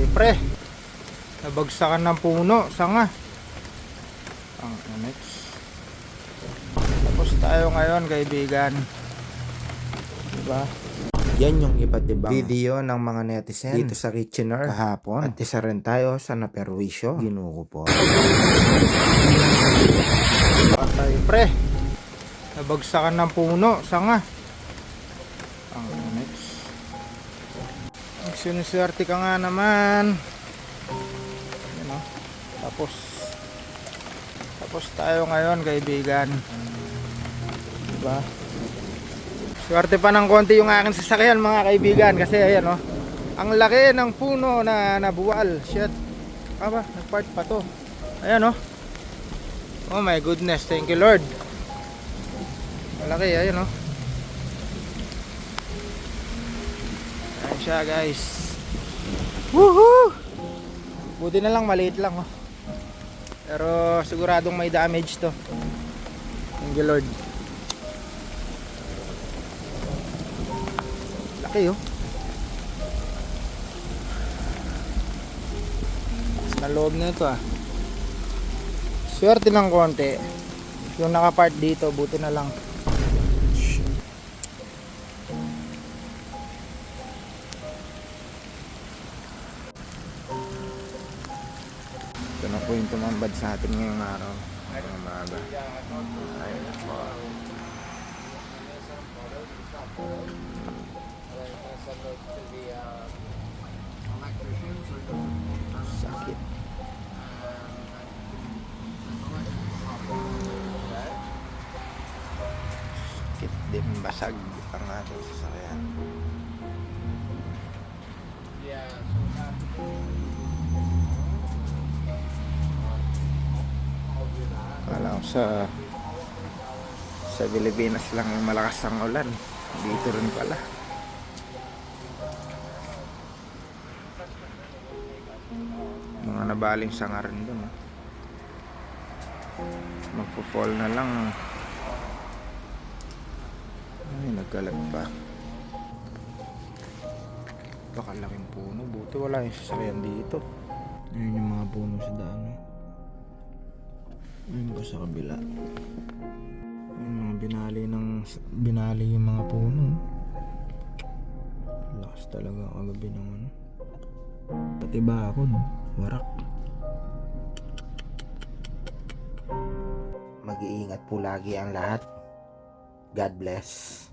Patay pre. Nabagsakan ng puno, sanga. Ang next. Tapos tayo ngayon, kaibigan. Diba? Yan yung iba't ibang video ng mga netizen dito sa Kitchener kahapon. At isa rin tayo sa naperwisyo. Ginuko po. Patay pre. Nabagsakan ng puno, sanga. Ang next. Siniswerte ka nga naman. Yan, oh. Tapos tayo ngayon, kaibigan. Diba? Swerte pa ng konti yung aking sasakyan, mga kaibigan, kasi ayan, oh, ang laki ng puno na nabuwal. Shit. Aba, nagpart pa to. Ayan, oh. Oh my goodness, thank you Lord. Malaki, ayan, oh. Ayan siya, guys. Woohoo! Buti na lang, maliit lang, oh. Pero siguradong may damage to. Thank you Lord. Laki, oh. Mas na loob na ito, ah. Swerte ng konti. Yung nakapart dito, buti na lang. Ito na po yung tumambad sa atin ngayong araw. Ngayong umaga. Ayun na po. Sakit. Sakit din, basag ang ating sasakyan. Kala ko sa Pilipinas lang yung malakas ang ulan. Dito rin pala. Mga nabaling sanga rin dun, eh. Magpo-fall na lang. Ay, nagkalat pa. Baka laking puno. Buti wala yung sasakyan dito. Ayun yung mga puno sa daan, eh. Ayun pa sa kabila. Ayun mga binali yung mga puno. Lakas talaga kagabi ng ano. Pati ba ako, no? Warak. Mag-iingat po lagi ang lahat. God bless.